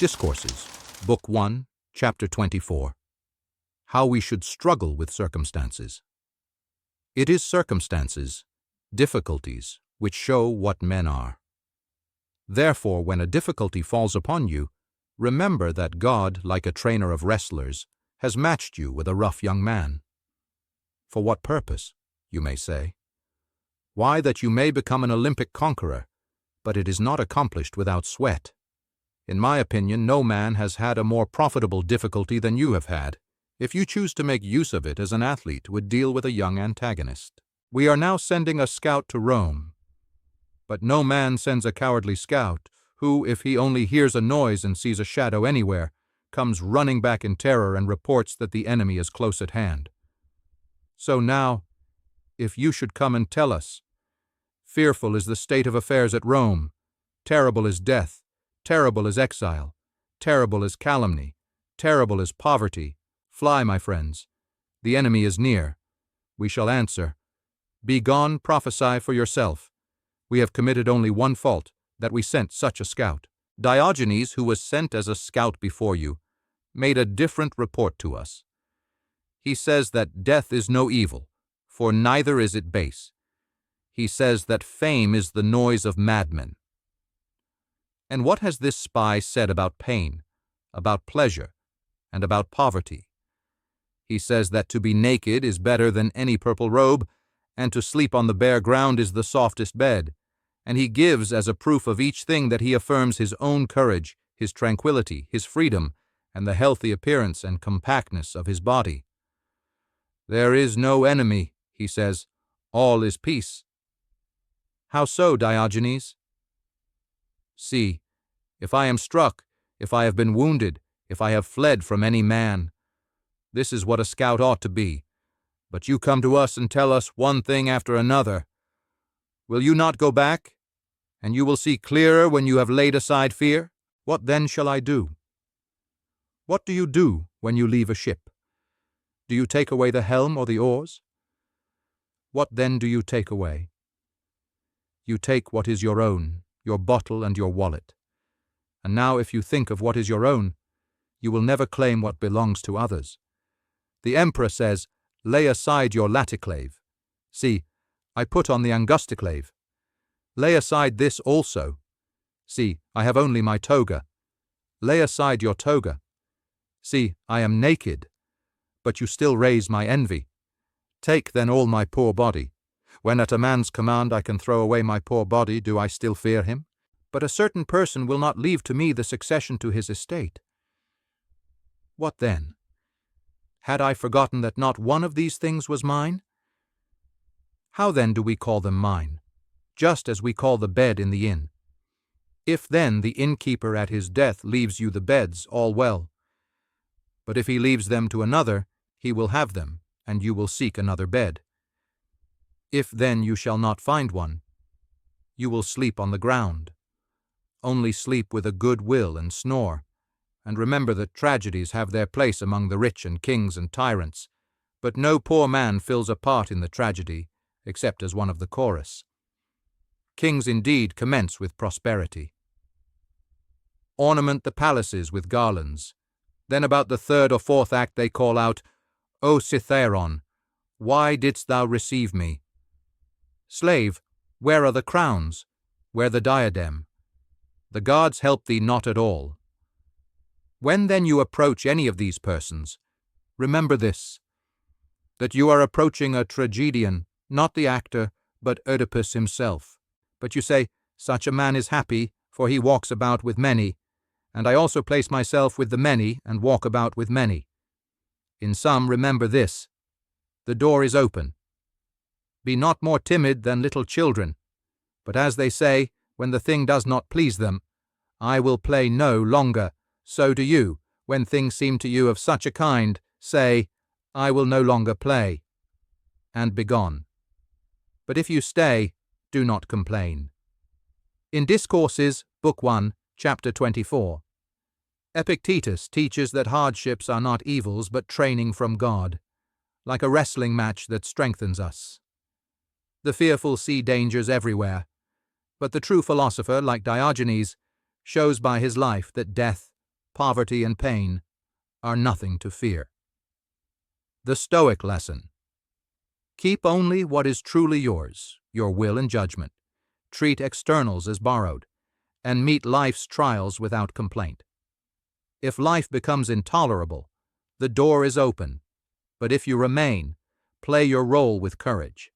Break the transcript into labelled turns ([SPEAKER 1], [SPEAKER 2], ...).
[SPEAKER 1] Discourses, Book 1, Chapter 24. How we should struggle with circumstances. It is circumstances, difficulties, which show what men are. Therefore, when a difficulty falls upon you, remember that God, like a trainer of wrestlers, has matched you with a rough young man. For what purpose, you may say? Why, that you may become an Olympic conqueror, but it is not accomplished without sweat. In my opinion, no man has had a more profitable difficulty than you have had, if you choose to make use of it as an athlete would deal with a young antagonist. We are now sending a scout to Rome. But no man sends a cowardly scout, who, if he only hears a noise and sees a shadow anywhere, comes running back in terror and reports that the enemy is close at hand. So now, if you should come and tell us, fearful is the state of affairs at Rome, terrible is death, terrible is exile, terrible is calumny, terrible is poverty, fly, my friends, the enemy is near. We shall answer, be gone, prophesy for yourself. We have committed only one fault, that we sent such a scout. Diogenes, who was sent as a scout before you, made a different report to us. He says that death is no evil, for neither is it base. He says that fame is the noise of madmen. And what has this spy said about pain, about pleasure, and about poverty? He says that to be naked is better than any purple robe, and to sleep on the bare ground is the softest bed, and he gives as a proof of each thing that he affirms his own courage, his tranquility, his freedom, and the healthy appearance and compactness of his body. There is no enemy, he says, all is peace. How so, Diogenes? See, if I am struck, if I have been wounded, if I have fled from any man, this is what a scout ought to be. But you come to us and tell us one thing after another. Will you not go back? And you will see clearer when you have laid aside fear? What then shall I do? What do you do when you leave a ship? Do you take away the helm or the oars? What then do you take away? You take what is your own, your bottle and your wallet. And now if you think of what is your own, you will never claim what belongs to others. The emperor says, lay aside your laticlave. See, I put on the angusticlave. Lay aside this also. See, I have only my toga. Lay aside your toga. See, I am naked, but you still raise my envy. Take then all my poor body. When at a man's command I can throw away my poor body, do I still fear him? But a certain person will not leave to me the succession to his estate. What then? Had I forgotten that not one of these things was mine? How then do we call them mine? Just as we call the bed in the inn. If then the innkeeper at his death leaves you the beds, all well. But if he leaves them to another, he will have them, and you will seek another bed. If then you shall not find one, you will sleep on the ground. Only sleep with a good will and snore, and remember that tragedies have their place among the rich and kings and tyrants, but no poor man fills a part in the tragedy, except as one of the chorus. Kings indeed commence with prosperity. Ornament the palaces with garlands. Then about the third or fourth act they call out, O Cytheron, why didst thou receive me? Slave, where are the crowns? Where the diadem? The gods help thee not at all. When then you approach any of these persons, remember this, that you are approaching a tragedian, not the actor, but Oedipus himself. But you say, such a man is happy, for he walks about with many, and I also place myself with the many and walk about with many. In sum, remember this, the door is open. Be not more timid than little children, but as they say, when the thing does not please them, I will play no longer, so do you, when things seem to you of such a kind, say, I will no longer play, and begone. But if you stay, do not complain. In Discourses, Book 1, Chapter 24, Epictetus teaches that hardships are not evils but training from God, like a wrestling match that strengthens us. The fearful see dangers everywhere, but the true philosopher, like Diogenes, shows by his life that death, poverty and pain are nothing to fear. The Stoic lesson. Keep only what is truly yours, your will and judgment. Treat externals as borrowed, and meet life's trials without complaint. If life becomes intolerable, the door is open, but if you remain, play your role with courage.